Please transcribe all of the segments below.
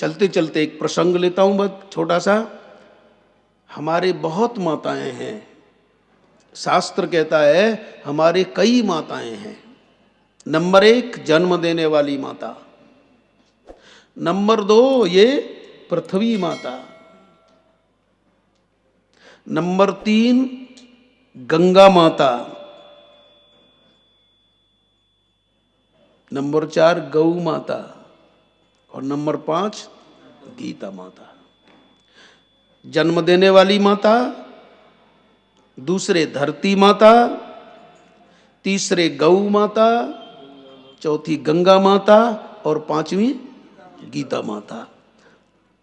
चलते चलते एक प्रसंग लेता हूं बहुत छोटा सा। हमारे बहुत माताएं हैं, शास्त्र कहता है हमारे कई माताएं हैं। नंबर 1 जन्म देने वाली माता, नंबर 2 ये पृथ्वी माता, नंबर 3 गंगा माता, नंबर 4 गौ माता और नंबर 5 गीता माता। जन्म देने वाली माता, दूसरे धरती माता, तीसरे गौ माता, चौथी गंगा माता और पांचवी गीता माता।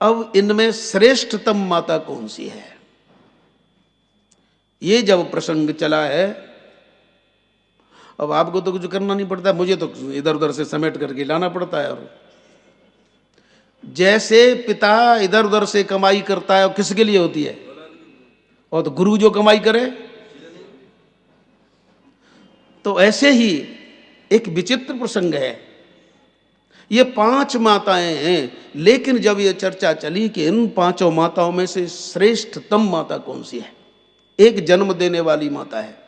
अब इनमें श्रेष्ठतम माता कौन सी है? ये जब प्रसंग चला है, अब आपको तो कुछ करना नहीं पड़ता, मुझे तो इधर उधर से समेट करके लाना पड़ता है। और जैसे पिता इधर उधर से कमाई करता है, और किसके लिए होती है? और तो गुरु जो कमाई करे। तो ऐसे ही एक विचित्र प्रसंग है। ये 5 माताएं हैं, लेकिन जब ये चर्चा चली कि इन 5 माताओं में से श्रेष्ठतम माता कौन सी है, एक जन्म देने वाली माता है।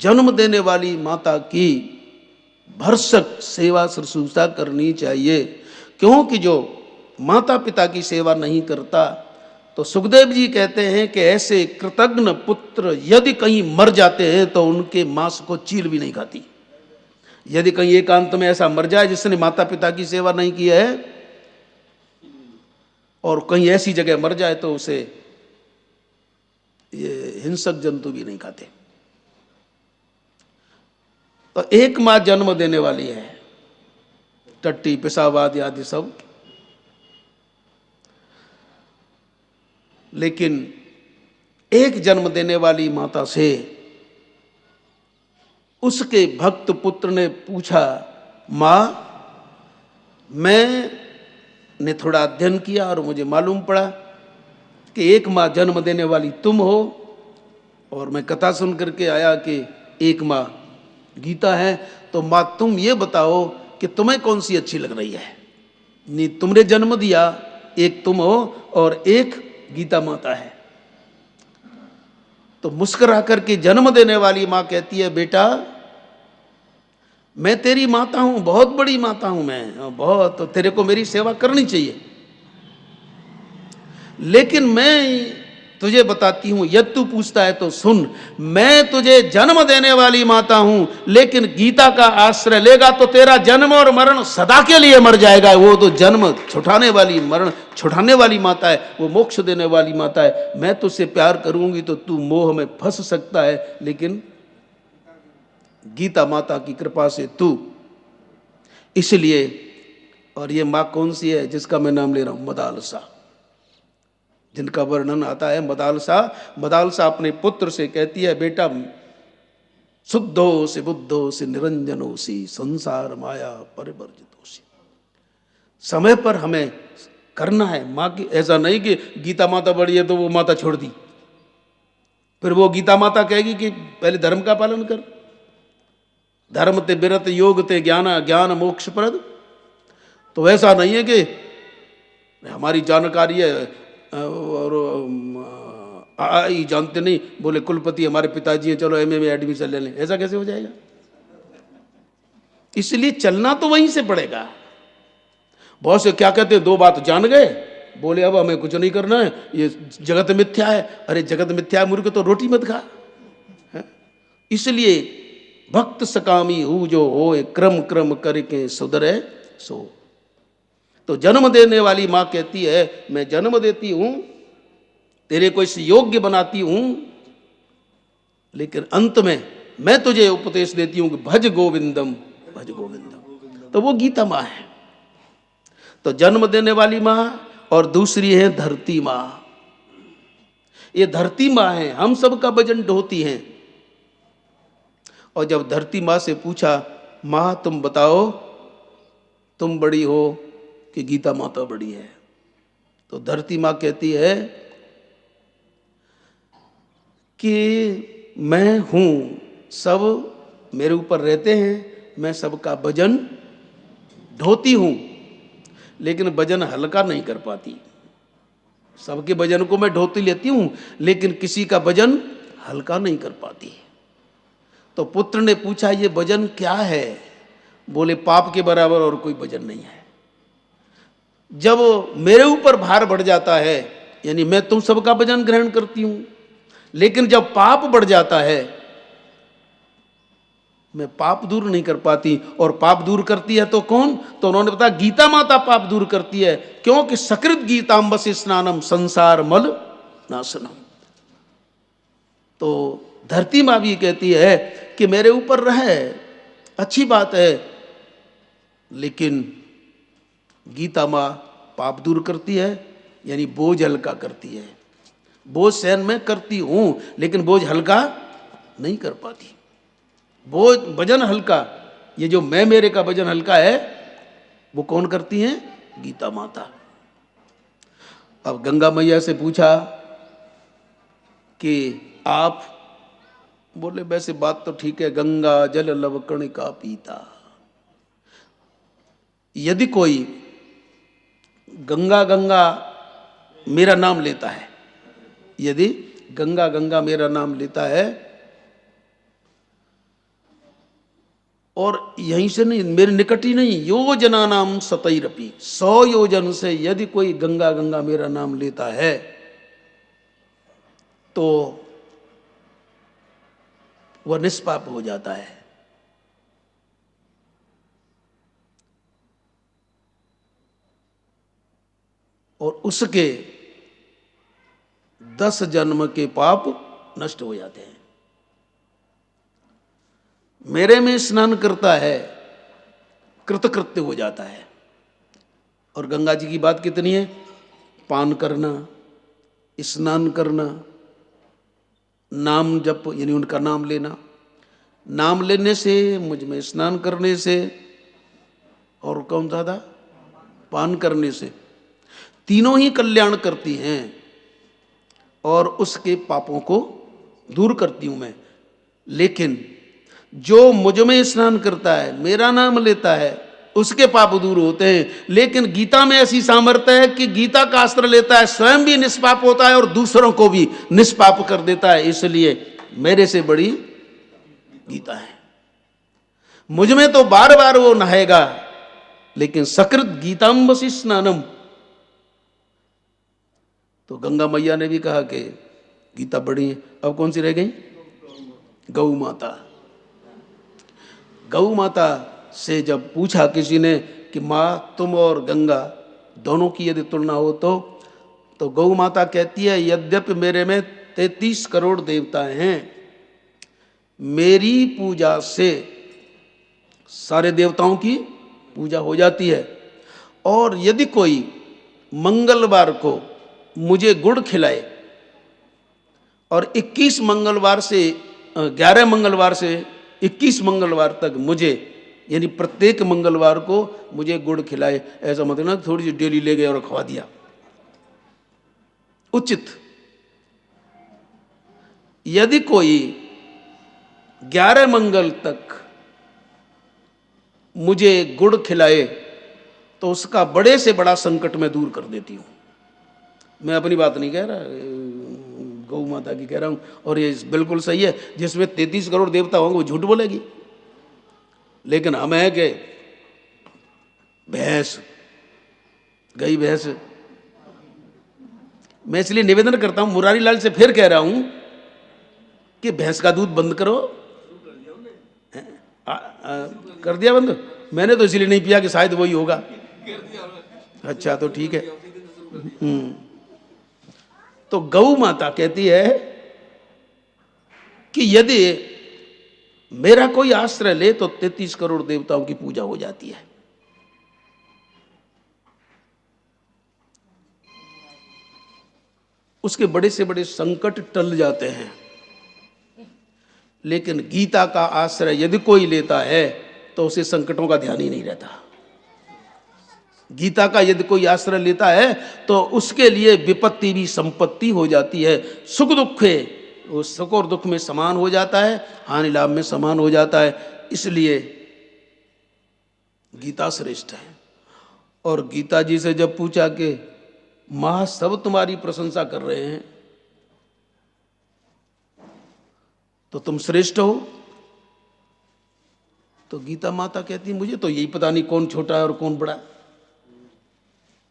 जन्म देने वाली माता की भरसक सेवा शुश्रूषा करनी चाहिए, क्योंकि जो माता पिता की सेवा नहीं करता, तो सुखदेव जी कहते हैं कि ऐसे कृतज्ञ पुत्र यदि कहीं मर जाते हैं तो उनके मांस को चील भी नहीं खाती। यदि कहीं एकांत में ऐसा मर जाए जिसने माता पिता की सेवा नहीं की है, और कहीं ऐसी जगह मर जाए, तो उसे ये हिंसक जंतु भी नहीं खाते। तो एक मां जन्म देने वाली है, टट्टी पेशाब आदि सब। लेकिन एक जन्म देने वाली माता से उसके भक्त पुत्र ने पूछा, मां मैंने थोड़ा अध्ययन किया और मुझे मालूम पड़ा कि एक मां जन्म देने वाली तुम हो, और मैं कथा सुन करके आया कि एक मां गीता है। तो मां तुम ये बताओ कि तुम्हें कौन सी अच्छी लग रही है? नहीं, तुमने जन्म दिया, एक तुम हो और एक गीता माता है। तो मुस्कुरा करके जन्म देने वाली मां कहती है, बेटा मैं तेरी माता हूं, बहुत बड़ी माता हूं मैं, बहुत, तो तेरे को मेरी सेवा करनी चाहिए। लेकिन मैं तुझे बताती हूं, यदि तू पूछता है तो सुन, मैं तुझे जन्म देने वाली माता हूं, लेकिन गीता का आश्रय लेगा तो तेरा जन्म और मरण सदा के लिए मर जाएगा। वो तो जन्म छुटाने वाली, मरण छुटाने वाली माता है, वो मोक्ष देने वाली माता है। मैं तुझसे प्यार करूंगी तो तू मोह में फंस सकता है, लेकिन गीता माता की कृपा से तू। इसलिए, और ये मां कौन सी है जिसका मैं नाम ले रहा हूं? मदालसा, जिनका वर्णन आता है मदालसा। मदालसा अपने पुत्र से कहती है, बेटा शुद्धो से बुद्धो से निरंजनो सी संसार माया परिवर्जितो सी। समय पर हमें करना है मां की। ऐसा नहीं कि गीता माता बड़ी है तो वो माता छोड़ दी, फिर वो गीता माता कहेगी कि पहले धर्म का पालन कर। धर्म ते बिरत योग ते ज्ञान, ज्ञान मोक्ष प्रद। तो ऐसा नहीं है कि हमारी जानकारी है और आई जानते नहीं, बोले कुलपति हमारे पिताजी हैं, चलो एमए में एडमिशन ले लें। ऐसा कैसे हो जाएगा? इसलिए चलना तो वहीं से पड़ेगा। बहुत से क्या कहते हैं, 2 बात जान गए, बोले अब हमें कुछ नहीं करना है, ये जगत मिथ्या है। अरे जगत मिथ्या मूर्ख तो रोटी मत खा। इसलिए भक्त सकामी हूं जो होए, क्रम क्रम करके सुधरे सो। तो जन्म देने वाली मां कहती है, मैं जन्म देती हूं, तेरे को इस योग्य बनाती हूं, लेकिन अंत में मैं तुझे उपदेश देती हूं कि भज गोविंदम, भज गोविंदम। तो वो गीता मां है। तो जन्म देने वाली मां, और दूसरी है धरती मां। ये धरती मां है, हम सबका वजन ढोती हैं। और जब धरती मां से पूछा, मां तुम बताओ, तुम बड़ी हो कि गीता माता बड़ी है? तो धरती मां कहती है कि मैं हूं, सब मेरे ऊपर रहते हैं, मैं सबका वजन ढोती हूं, लेकिन वजन हल्का नहीं कर पाती। सबके वजन को मैं ढोती लेती हूं, लेकिन किसी का वजन हल्का नहीं कर पाती। तो पुत्र ने पूछा, ये वजन क्या है? बोले, पाप के बराबर और कोई वजन नहीं है। जब मेरे ऊपर भार बढ़ जाता है, यानी मैं तुम सबका वजन ग्रहण करती हूं, लेकिन जब पाप बढ़ जाता है, मैं पाप दूर नहीं कर पाती। और पाप दूर करती है तो कौन? तो उन्होंने बताया, गीता माता पाप दूर करती है, क्योंकि सकृत गीतांबस स्नानम संसार मल नाशनम। तो धरती माँ भी कहती है कि मेरे ऊपर रहे, अच्छी बात है, लेकिन गीता माँ पाप दूर करती है, यानी बोझ हल्का करती है। बोझ सहन मैं करती हूं, लेकिन बोझ हल्का नहीं कर पाती। बोझ वजन हल्का, ये जो मैं मेरे का वजन हल्का है, वो कौन करती हैं? गीता माता। अब गंगा मैया से पूछा कि आप, बोले वैसे बात तो ठीक है, गंगा जल लव कणिका पीता। यदि कोई गंगा गंगा मेरा नाम लेता है, यदि गंगा गंगा मेरा नाम लेता है, और यहीं से नहीं, मेरे निकट ही नहीं, योजना नाम सतैरपि, 100 योजन से यदि कोई गंगा गंगा मेरा नाम लेता है, तो वह निष्पाप हो जाता है। और उसके 10 जन्म के पाप नष्ट हो जाते हैं। मेरे में स्नान करता है, कृतकृत्य हो जाता है। और गंगा जी की बात कितनी है? पान करना, स्नान करना, नाम जप, यानी उनका नाम लेना, नाम लेने से, मुझ में स्नान करने से, और कौन सा था? पान करने से, तीनों ही कल्याण करती हैं और उसके पापों को दूर करती हूं मैं। लेकिन जो मुझ में स्नान करता है, मेरा नाम लेता है, उसके पाप दूर होते हैं। लेकिन गीता में ऐसी सामर्थ्य है कि गीता का अस्त्र लेता है, स्वयं भी निष्पाप होता है और दूसरों को भी निष्पाप कर देता है। इसलिए मेरे से बड़ी गीता है। मुझ में तो बार बार वो नहाएगा, लेकिन सकृत गीतांबसी स्नानम। तो गंगा मैया ने भी कहा कि गीता बड़ी है। अब कौन सी रह गई? गौ माता। गौ माता से जब पूछा किसी ने कि माँ, तुम और गंगा दोनों की यदि तुलना हो तो गौ माता कहती है, यद्यपि मेरे में 33 करोड़ देवता हैं, मेरी पूजा से सारे देवताओं की पूजा हो जाती है। और यदि कोई मंगलवार को मुझे गुड़ खिलाए और 21 मंगलवार से 11 मंगलवार से 21 मंगलवार तक मुझे, यानी प्रत्येक मंगलवार को मुझे गुड़ खिलाए, ऐसा मतलब ना थोड़ी सी डेली ले गए और खवा दिया, उचित। यदि कोई 11 मंगल तक मुझे गुड़ खिलाए तो उसका बड़े से बड़ा संकट मैं दूर कर देती हूं। मैं अपनी बात नहीं कह रहा, गौ माता की कह रहा हूं। और ये बिल्कुल सही है, जिसमें 33 करोड़ देवता होंगे वो झूठ बोलेगी। लेकिन हम है कि भैंस, गई भैंस। मैं इसलिए निवेदन करता हूं, मुरारी लाल से फिर कह रहा हूं कि भैंस का दूध बंद करो। कर दिया बंद? मैंने तो इसलिए नहीं पिया कि शायद वही होगा। अच्छा, तो ठीक है। तो गौ माता कहती है कि यदि मेरा कोई आश्रय ले तो 33 करोड़ देवताओं की पूजा हो जाती है। उसके बड़े से बड़े संकट टल जाते हैं। लेकिन गीता का आश्रय यदि कोई लेता है तो उसे संकटों का ध्यान ही नहीं रहता। गीता का यदि कोई आश्रय लेता है तो उसके लिए विपत्ति भी संपत्ति हो जाती है। सुख दुख है, वो सुख और दुख में समान हो जाता है, हानि लाभ में समान हो जाता है। इसलिए गीता श्रेष्ठ है। और गीता जी से जब पूछा कि माँ सब तुम्हारी प्रशंसा कर रहे हैं तो तुम श्रेष्ठ हो, तो गीता माता कहती मुझे तो यही पता नहीं कौन छोटा है और कौन बड़ा।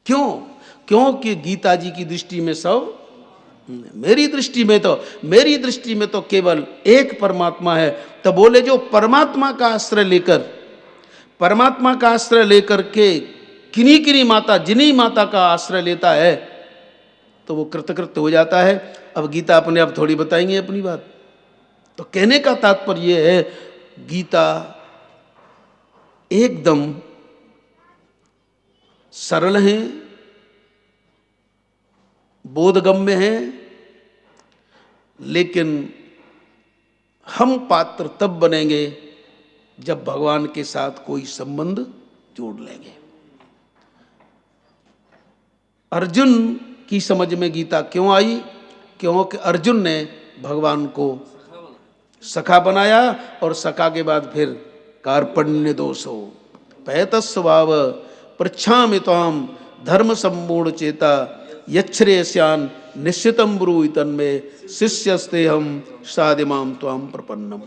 क्यों? क्योंकि गीता जी की दृष्टि में सब, मेरी दृष्टि में तो केवल एक परमात्मा है। तो बोले जो परमात्मा का आश्रय लेकर के किन्हीं माता जिन्हीं माता का आश्रय लेता है तो वो कृतकृत्य हो जाता है। अब गीता अपने आप थोड़ी बताएंगे अपनी बात। तो कहने का तात्पर्य यह है, गीता एकदम सरल है, बोधगम्य है, लेकिन हम पात्र तब बनेंगे जब भगवान के साथ कोई संबंध जोड़ लेंगे। अर्जुन की समझ में गीता क्यों आई? क्योंकि अर्जुन ने भगवान को सखा बनाया और सखा के बाद फिर कार्पण्य दोषो पैतस्वाव पृच्छामि त्वाम धर्म सम्मूढ़ चेता यच्छ्रेयस्यान निश्चितम ब्रूहि तन्मे शिष्यस्ते हम साधिमाम त्वाम प्रपन्नम।